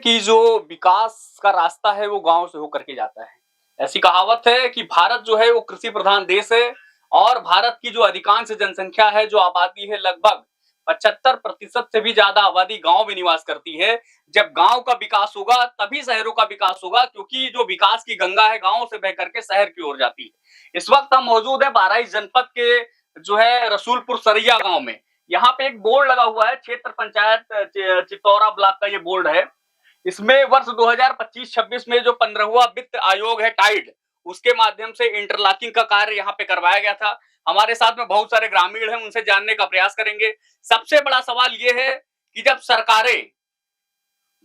कि जो विकास का रास्ता है वो गाँव से होकर के जाता है। ऐसी कहावत है कि भारत जो है वो कृषि प्रधान देश है और भारत की जो अधिकांश जनसंख्या है, जो आबादी है लगभग 75% से भी ज़्यादा आबादी गाँव में निवास करती है। जब गाँव का विकास होगा तभी शहरों का विकास होगा, क्योंकि जो विकास की गंगा है गाँव से बह करके शहर की ओर जाती है। इस वक़्त हम मौजूद हैं बहराइच जनपद के जो है रसूलपुर सरैया गाँव में। यहाँ पे एक बोर्ड लगा हुआ है, क्षेत्र पंचायत चितौरा ब्लॉक का ये बोर्ड है। इसमें वर्ष 2025-26 में जो 15वां वित्त आयोग है टाइड, उसके माध्यम से इंटरलॉकिंग का कार्य यहाँ पे करवाया गया था। हमारे साथ में बहुत सारे ग्रामीण हैं, उनसे जानने का प्रयास करेंगे। सबसे बड़ा सवाल ये है कि जब सरकारें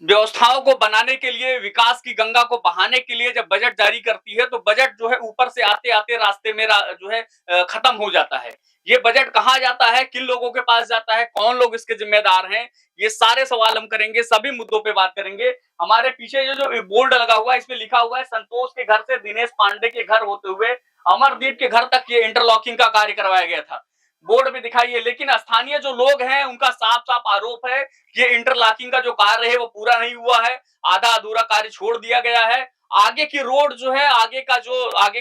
व्यवस्थाओं को बनाने के लिए, विकास की गंगा को बहाने के लिए जब बजट जारी करती है, तो बजट जो है ऊपर से आते-आते रास्ते में जो है खत्म हो जाता है। ये बजट कहाँ जाता है, किन लोगों के पास जाता है, कौन लोग इसके जिम्मेदार हैं, ये सारे सवाल हम करेंगे, सभी मुद्दों पे बात करेंगे। हमारे पीछे ये जो बोर्ड लगा हुआ है, इसमें लिखा हुआ है संतोष के घर से दिनेश पांडे के घर होते हुए अमरदीप के घर तक ये इंटरलॉकिंग का कार्य करवाया गया था। बोर्ड में दिखाई है, लेकिन स्थानीय जो लोग हैं उनका साफ-साफ आरोप है कि ये इंटरलॉकिंग का जो कार्य है वो पूरा नहीं हुआ है, आधा अधूरा कार्य छोड़ दिया गया है। आगे की रोड जो है, आगे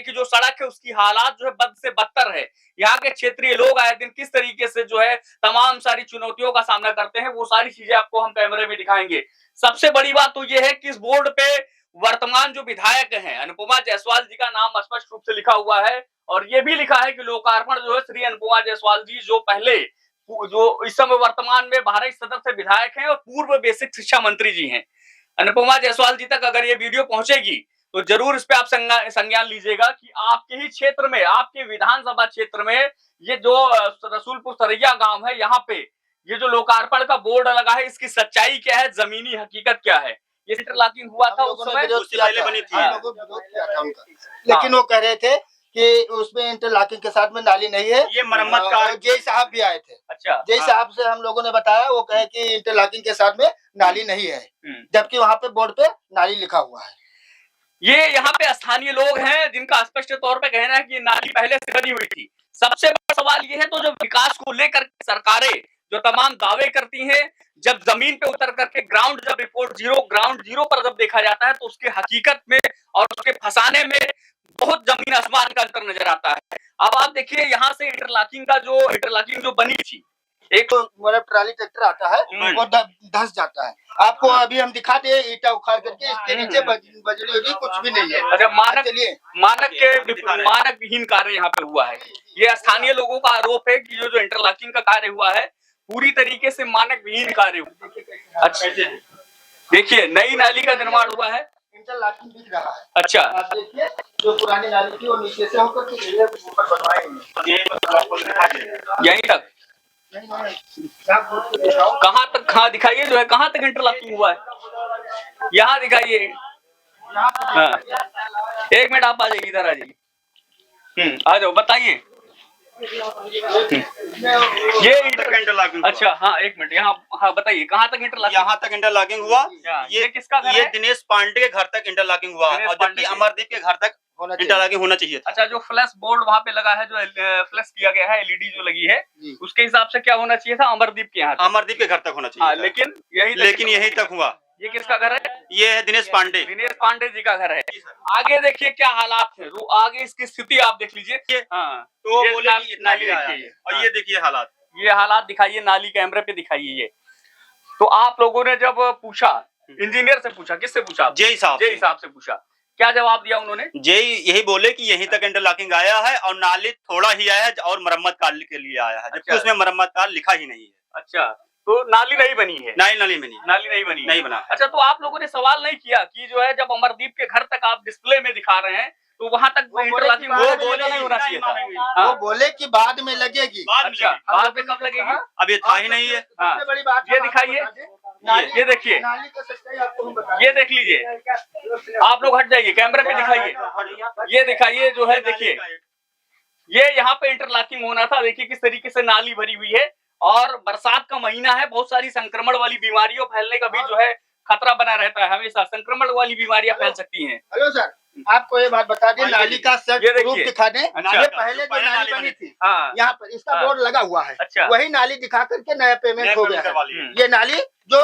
की जो सड़क है उसकी हालात जो है बद से बदतर है। यहाँ के क्षेत्रीय लोग आए दिन किस तरीके से जो है तमाम सारी चुनौतियों का सामना करते हैं, वो सारी चीजें आपको हम कैमरे में दिखाएंगे। सबसे बड़ी बात तो ये है कि इस बोर्ड पे वर्तमान जो विधायक हैं अनुपमा जायसवाल जी का नाम स्पष्ट रूप से लिखा हुआ है और ये भी लिखा है कि लोकार्पण जो है श्री अनुपमा जायसवाल जी, जो पहले जो इस समय वर्तमान में बहराइच सदर से विधायक हैं और पूर्व बेसिक शिक्षा मंत्री जी हैं। अनुपमा जायसवाल जी तक अगर ये वीडियो पहुंचेगी तो जरूर इस पे आप संज्ञान लीजिएगा कि आपके ही क्षेत्र में, आपके विधानसभा क्षेत्र में ये जो रसूलपुर सरैया गांव है, यहाँ पे ये जो लोकार्पण का बोर्ड लगा है, इसकी सच्चाई क्या है, जमीनी हकीकत क्या है। ये इंटरलॉकिंग हुआ था उस समय, उससे पहले बनी थी, हम लोगों ने विरोध किया था उनका, लेकिन वो कह रहे थे कि उसमें इंटरलॉकिंग के साथ में नाली नहीं है, ये मरम्मत का। जय साहब भी आए थे। अच्छा, जय साहब से हम लोगों ने बताया, वो कहे कि इंटरलॉकिंग के साथ में नाली नहीं है, जबकि वहाँ पे बोर्ड पे नाली लिखा हुआ है। ये यहाँ पे स्थानीय लोग हैं जिनका स्पष्ट तौर पे कहना है कि ये नाली पहले से बनी हुई थी। सबसे बड़ा सवाल ये है, तो जो विकास को लेकर सरकारें जो तमाम दावे करती हैं, जब जमीन पे उतर करके ग्राउंड जीरो पर जब देखा जाता है तो उसके हकीकत में और उसके फंसाने में बहुत जमीन आसमान का अंतर नजर आता है। अब आप देखिए यहाँ से इंटरलॉकिंग जो बनी थी, एक तो मतलब ट्राली ट्रैक्टर आता है वो धस जाता है। आपको अभी हम दिखाते हैं ईटा उखाड़ करके, इसके नीचे बजरी होगी, कुछ भी नहीं है। अच्छा, मानक विहीन कार्य यहाँ पे हुआ है। ये स्थानीय लोगों का आरोप है कि जो इंटरलॉकिंग का कार्य हुआ है पूरी तरीके से मानक विहीन कार्य हुआ। अच्छा, देखिए नई नाली का निर्माण हुआ है, इंटरलॉकिंग दिख रहा है। अच्छा, आप देखिए जो पुरानी नाली थी वो नीचे से होकर के ऊपर बनवाएंगे यहीं तक। कहाँ तक, कहाँ दिखाइए जो है, कहाँ तक इंटरलॉकिंग हुआ है, यहाँ दिखाइए। हाँ, एक मिनट आप आ जाइए, इधर आ जाइए। आ जाओ, बताइए। ये इंटरलॉकिंग, अच्छा हाँ, एक मिनट, यहाँ हाँ बताइए कहाँ तक इंटरलॉकिंग। यहाँ तक इंटरलॉकिंग हुआ। ये किसका घर ये है? दिनेश पांडे के घर तक इंटरलॉकिंग हुआ और जबकि अमरदीप के घर तक इंटरलॉकिंग होना चाहिए था। अच्छा, जो फ्लैश बोर्ड वहाँ पे लगा है, जो फ्लैश किया गया है, एलईडी जो लगी है, उसके हिसाब से क्या होना चाहिए था? अमरदीप के यहाँ, अमरदीप के घर तक होना चाहिए। लेकिन यहीं तक हुआ। ये किसका घर है? ये है दिनेश पांडे जी का घर है। आगे देखिए क्या हालात है, आगे इसकी स्थिति आप देख लीजिए। हाँ, तो बोले नाली आया और ये देखिए हालात, ये हालात दिखाइए, नाली कैमरे पे दिखाइए। ये तो आप लोगों ने जब पूछा, इंजीनियर से पूछा, किससे पूछा? जय साहब से पूछा, क्या जवाब दिया उन्होंने? जय यही बोले कि यहीं तक इंटरलॉकिंग आया है और नाली थोड़ा ही आया है और मरम्मत कार्य के लिए आया है, जबकि उसमें मरम्मत कार्य लिखा ही नहीं है। अच्छा, तो नाली नहीं बनी है? नाली नहीं बना। अच्छा, तो आप लोगों ने सवाल नहीं किया कि जो है जब अमरदीप के घर तक आप डिस्प्ले में दिखा रहे हैं तो वहां तक इंटरलॉकिंग नहीं होना चाहिए था? वो बोले कि बाद में लगेगी। अच्छा, बाद में कब लगेगी? अब ये था ही नहीं है। बड़ी बात ये दिखाइए, ये देखिए, ये देख लीजिए, आप लोग हट जाइए, कैमरे पे दिखाइए, ये दिखाइए जो है, देखिए ये यहाँ पे इंटरलॉकिंग होना था। देखिए किस तरीके से नाली भरी हुई है और बरसात का महीना है, बहुत सारी संक्रमण वाली बीमारियों फैलने का भी जो है खतरा बना रहता है, हमेशा संक्रमण वाली बीमारियां फैल सकती हैं। हेलो सर, आपको ये बात बता दें, नाली का रूप दिखा दें। ये पहले जो नाली बनी थी, यहाँ पर इसका बोर्ड लगा हुआ है। अच्छा, वही नाली दिखा करके नया पेमेंट हो गया है। ये नाली जो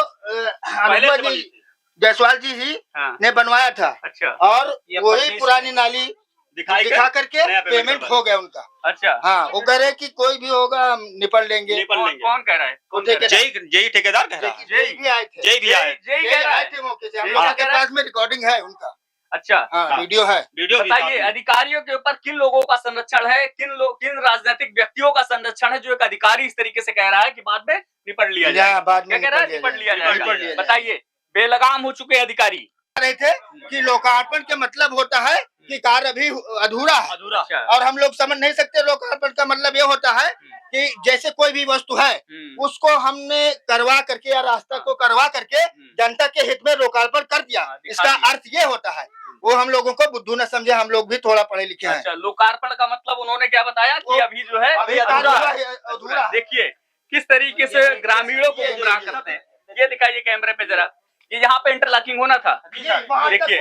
जायसवाल जी ही हाँ। ने बनवाया था। अच्छा और ये वही 25 पुरानी नाली दिखा करके नया पेमेंट हो गया उनका। अच्छा। हाँ, वो कह रहे कि कोई भी होगा हम निपट लेंगे। निपट कौन लेंगे। कौन कह रहा है? कौन कह रहा है? जय ठेकेदार कह रहा है। जय भी आए थे, जय भी आए। जय जय कह रहा आए है। थे मौके से। हम जय लोगों कह के रहा है। पास में रिकॉर्डिंग है उनका। अच्छा हाँ, हाँ। वीडियो है। वीडियो भी बताइए, अधिकारियों के ऊपर किन लोगों का संरक्षण है, किन राजनीतिक व्यक्तियों का संरक्षण है, जो एक अधिकारी इस तरीके से कह रहा है कि बाद में निपट लिया जाए? बाद में क्या कह रहा है? निपट लिया जाए। बताइए, बेलगाम हो चुके अधिकारी रहे थे कि लोकार्पण के मतलब होता है कि कार्य अभी अधूरा है। अधूरा। अच्छा। और हम लोग समझ नहीं सकते। लोकार्पण का मतलब ये होता है कि जैसे कोई भी वस्तु है उसको हमने करवा करके या रास्ता को करवा करके जनता के हित में लोकार्पण कर दिया। इसका अर्थ ये होता है। वो हम लोगों को बुद्धू न समझे, हम लोग भी थोड़ा पढ़े लिखे हैं। अच्छा, लोकार्पण का मतलब उन्होंने क्या बताया कि अभी जो है अभी अधूरा है। देखिए किस तरीके से ग्रामीणों को गुमराह करते हैं। ये दिखाइए कैमरे पे जरा, ये यहाँ पे इंटरलॉकिंग होना था। देखिए,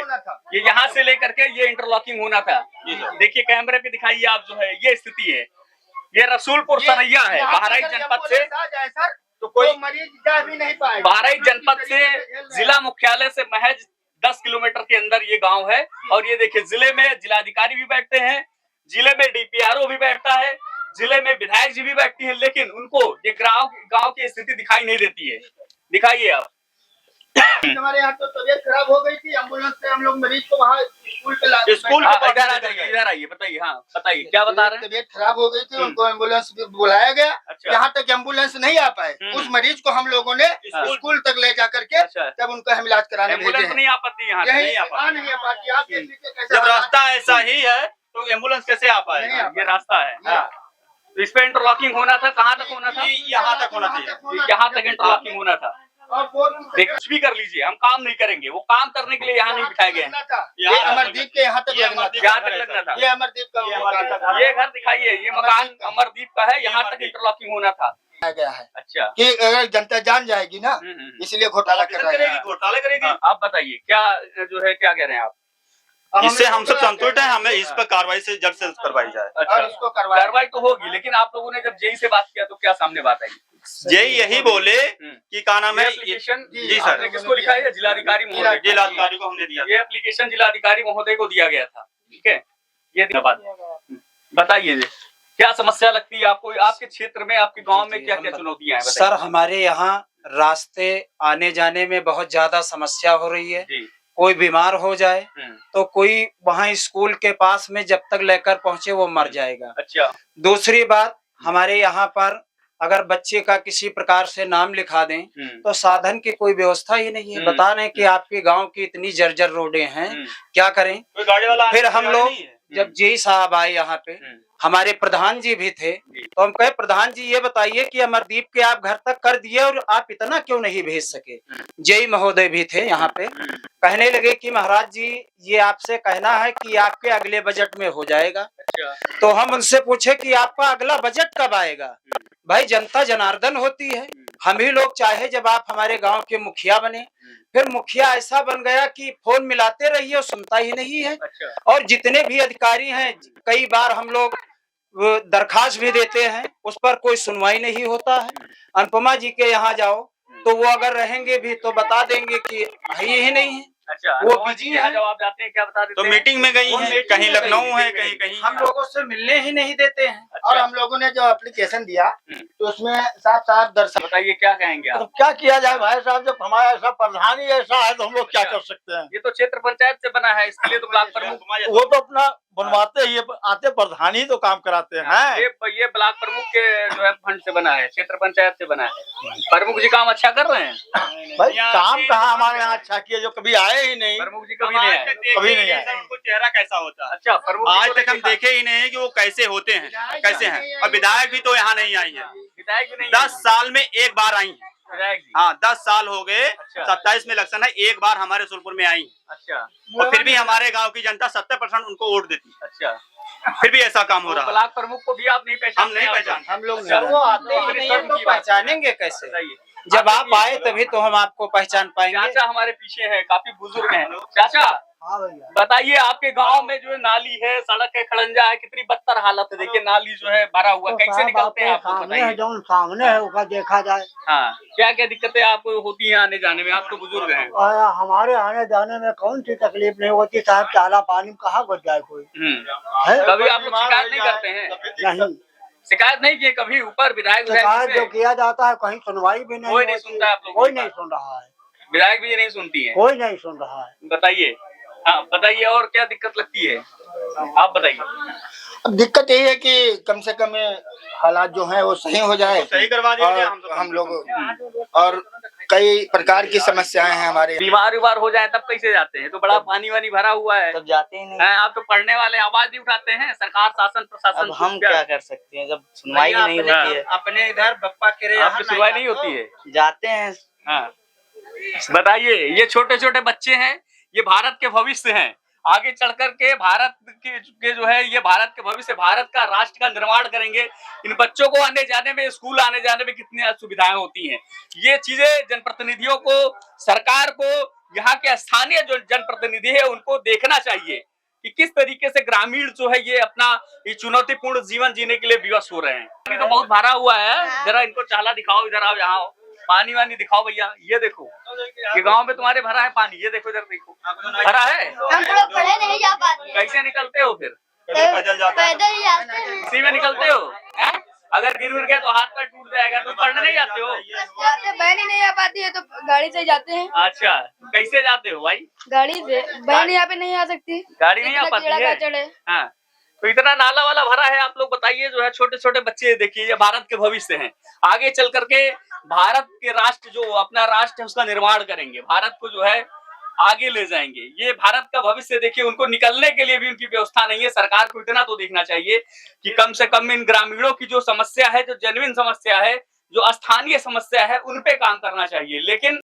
ये यहाँ से लेकर के ये इंटरलॉकिंग होना था। देखिए कैमरे पे दिखाइए आप, जो है ये स्थिति है। ये रसूलपुर सरैया है, बहराइच जनपद से। तो कोई मरीज जा भी नहीं पाएगा। बहराइच जनपद से जिला मुख्यालय से महज 10 किलोमीटर के अंदर ये गांव है। और ये देखिए, जिले में जिलाधिकारी भी बैठते हैं, जिले में डीपीआरओ भी बैठता है, जिले में विधायक जी भी बैठती है, लेकिन उनको ये गांव की स्थिति दिखाई नहीं देती है। दिखाइए आप। हमारे यहाँ तो तबीयत खराब हो गई थी, एम्बुलेंस से हम लोग मरीज को वहाँ स्कूल पे लाए। स्कूल इधर आइए, बताइए। हाँ बताइए, क्या बता रहे हैं? तबीयत खराब हो गई थी, उनको एम्बुलेंस बुलाया गया। अच्छा। यहाँ तक एम्बुलेंस नहीं आ पाए। उस मरीज को हम लोगों ने स्कूल तक ले जा करके अच्छा। तब उनका हम इलाज कराने भेजे एम्बुलेंस हैं। नहीं आ पाती यहाँ, यही नहीं आ पाती। नहीं आ पाती। आप देख लीजिए कैसा जब रास्ता ऐसा ही है तो एम्बुलेंस कैसे आ पाएगा? ये रास्ता है। तो इस पे इंटरलॉकिंग होना था। कहाँ तक होना था? यहाँ तक होना चाहिए। यहाँ तक इंटरलॉकिंग होना था। और कुछ भी कर लीजिए, हम काम नहीं करेंगे। वो काम करने के लिए यहाँ नहीं बिठाए गए हैं। ये अमरदीप के यहाँ तक लगना था। यहाँ तक लगना था। ये अमरदीप का मकान था। ये घर दिखाइए, ये मकान अमरदीप का है, यहाँ तक इंटरलॉकिंग होना था। गया है अच्छा, कि अगर जनता जान जाएगी ना, इसलिए घोटाला कर रहे हैं। घोटाला करेगी। आप बताइए क्या जो है, क्या कह रहे हैं आप? इससे हम सब संतुष्ट हैं। हमें इस पर कार्रवाई से जल्द से जल्द करवाई जाए। अच्छा, और इसको कार्रवाई तो होगी, लेकिन आप लोगों ने जब जेई से बात किया तो क्या सामने बात आई? यही यही बोले कि क्या नाम है। एप्लीकेशन जी सर। आपने किसको लिखा है? जिलाधिकारी महोदय। जिलाधिकारी को हमने दिया। ये एप्लीकेशन जिलाधिकारी महोदय को दिया गया था। ठीक है, ये बात बताइए, क्या समस्या लगती है आपको? आपके क्षेत्र में, आपके गांव में क्या क्या चुनौतियां हैं? सर, हमारे यहाँ रास्ते आने जाने में बहुत ज्यादा समस्या हो रही है। कोई बीमार हो जाए तो कोई वहाँ स्कूल के पास में जब तक लेकर पहुँचे वो मर जाएगा। अच्छा। दूसरी बात, हमारे यहाँ पर अगर बच्चे का किसी प्रकार से नाम लिखा दें तो साधन की कोई व्यवस्था ही नहीं है। बता रहे कि आपके गांव की इतनी जर्जर रोडें हैं, क्या करें? फिर हम लोग जब जेई साहब आए यहाँ पे, हमारे प्रधान जी भी थे, तो हम कहे प्रधान जी ये बताइए कि अमरदीप के आप घर तक कर दिए और आप इतना क्यों नहीं भेज सके? जेई महोदय भी थे यहाँ पे, कहने लगे कि महाराज जी ये आपसे कहना है कि आपके अगले बजट में हो जाएगा। तो हम उनसे पूछे कि आपका अगला बजट कब आएगा? भाई जनता जनार्दन होती है, हम ही लोग चाहे जब आप हमारे गांव के मुखिया बने, फिर मुखिया ऐसा बन गया कि फोन मिलाते रहिए और सुनता ही नहीं है। और जितने भी अधिकारी हैं, कई बार हम लोग दरखास्त भी देते हैं, उस पर कोई सुनवाई नहीं होता है। अनुपमा जी के यहाँ जाओ तो वो अगर रहेंगे भी तो बता देंगे कि भाई ही नहीं है। अच्छा, वो बिजी है। जब आप जाते हैं क्या बता देते तो हैं? मीटिंग में गई हैं, कहीं लखनऊ है, कहीं कहीं। हम लोगों से मिलने ही नहीं देते हैं। और हम लोगों ने जो एप्लीकेशन दिया तो उसमें साफ साफ दर्शा। बताइए क्या कहेंगे आप? तो क्या किया जाए भाई साहब, जब हमारा ऐसा प्रधान ही ऐसा है तो हम लोग क्या कर सकते हैं? ये तो क्षेत्र पंचायत से बना है, इसके लिए तो ब्लॉक प्रमुख, वो तो अपना बनवाते ही आते, प्रधान ही तो काम कराते हैं। ये ब्लॉक प्रमुख के जो है फंड से बना है, क्षेत्र पंचायत से बना है। प्रमुख जी काम अच्छा कर रहे हैं भाई, काम कहाँ हमारे यहाँ अच्छा किया, जो कभी आए ही नहीं। प्रमुख जी कभी नहीं आए, कभी नहीं आए। उनको चेहरा कैसा होता है? अच्छा, प्रमुख आज तक हम देखे ही नहीं है कि वो कैसे होते हैं, कैसे हैं। और विधायक भी तो यहाँ नहीं आई है। विधायक भी नहीं, 10 साल में एक बार आई है। विधायक जी। हाँ, 10 साल हो गए। अच्छा। 27 में इलेक्शन है, एक बार हमारे सुरपुर में आई। अच्छा, और फिर भी हमारे गांव की जनता 70% उनको वोट देती। अच्छा, फिर भी ऐसा काम हो रहा है। ब्लॉक प्रमुख को भी आप नहीं पहचानते? हम नहीं पहचानते। हम लोग सर वो आते ही नहीं है तो पहचानेंगे कैसे? बताइए, जब आप आए तभी तो हम आपको पहचान पाएंगे। चाचा हमारे पीछे है, काफी बुजुर्ग हैं चाचा। हाँ भैया, बताइए आपके गांव में जो है नाली है, सड़क है, खड़ंजा है, कितनी बदतर हालत है। देखिए नाली जो है भरा हुआ, तो कैसे साहब निकलते हैं आपके आप लोग सामने है, बताइए। जो सामने है उसका देखा जाए। हाँ, क्या क्या दिक्कतें आपको होती हैं आने जाने में? आप तो बुजुर्ग हैं। और हमारे आने जाने में कौन सी तकलीफ नहीं होती साहब, ताला पानी में कहाँ घुस जाए कोई है? कभी आप लोग शिकायत नहीं करते हैं? नहीं, शिकायत नहीं किए कभी ऊपर विधायक शिकायत जो से? किया जाता है कहीं सुनवाई भी नहीं कोई नहीं होती। सुनता आप लोगों कोई की नहीं बात? सुन रहा है, विधायक भी नहीं सुनती है? कोई नहीं सुन रहा है। बताइए। हाँ बताइए, और क्या दिक्कत लगती है आप बताइए। अब दिक्कत यही है कि कम से कम ये हालात जो है वो सही हो जाए, सही करवा दिया जाए, और हम लोग और कई प्रकार की समस्याएं हैं हमारे। बीमार उमार हो जाए तब कैसे जाते हैं? तो बड़ा पानी वानी भरा हुआ है, तब जाते ही नहीं। हैं? आप तो पढ़ने वाले आवाज नहीं उठाते हैं? सरकार शासन प्रशासन अब हम क्या कर सकते हैं जब सुनवाई भैया नहीं अपने- होती है। अपने इधर बप्पा के आपकी सुनवाई नहीं होती है? जाते हैं। हाँ बताइए, ये छोटे छोटे बच्चे हैं, ये भारत के भविष्य हैं। आगे चढ़ कर के भारत के जो है ये भारत के भविष्य, भारत का राष्ट्र का निर्माण करेंगे। इन बच्चों को आने जाने में, स्कूल आने जाने में कितनी असुविधाएं होती हैं। ये चीजें जनप्रतिनिधियों को, सरकार को, यहाँ के स्थानीय जो जनप्रतिनिधि है उनको देखना चाहिए कि किस तरीके से ग्रामीण जो है ये अपना ये चुनौतीपूर्ण जीवन जीने के लिए विवश हो रहे हैं। पानी तो बहुत भरा हुआ है, जरा इनको चाला दिखाओ, इधर आओ, यहाँ आओ, पानी वानी दिखाओ भैया। ये देखो, ये गांव में तुम्हारे भरा है पानी, ये देखो इधर देखो भरा है। हम लोग पढ़े नहीं जा पाते, कैसे निकलते हो फिर? पैदल जाते हैं। पैदल ही जाते हैं। इसी में निकलते हो हैं? अगर गिर उड़ गया तो हाथ पैर टूट जाएगा, तो पढ़ने नहीं जाते हो? जाते, बहन ही नहीं आ पाती है तो गाड़ी से जाते हैं। अच्छा, कैसे जाते हो भाई? गाड़ी से, बहन यहाँ पे नहीं आ सकती, गाड़ी नहीं आ इतना पाती कीड़ा है? काचड़ है। हाँ, तो इतना नाला वाला भरा है। आप लोग बताइए, जो है छोटे छोटे बच्चे, देखिए ये भारत के भविष्य हैं। आगे चल करके भारत के राष्ट्र, जो अपना राष्ट्र है उसका निर्माण करेंगे, भारत को जो है आगे ले जाएंगे। ये भारत का भविष्य, देखिए उनको निकलने के लिए भी उनकी व्यवस्था नहीं है। सरकार को इतना तो देखना चाहिए कि कम से कम इन ग्रामीणों की जो समस्या है, जो जेन्युइन समस्या है, जो स्थानीय समस्या है, उन पे काम करना चाहिए। लेकिन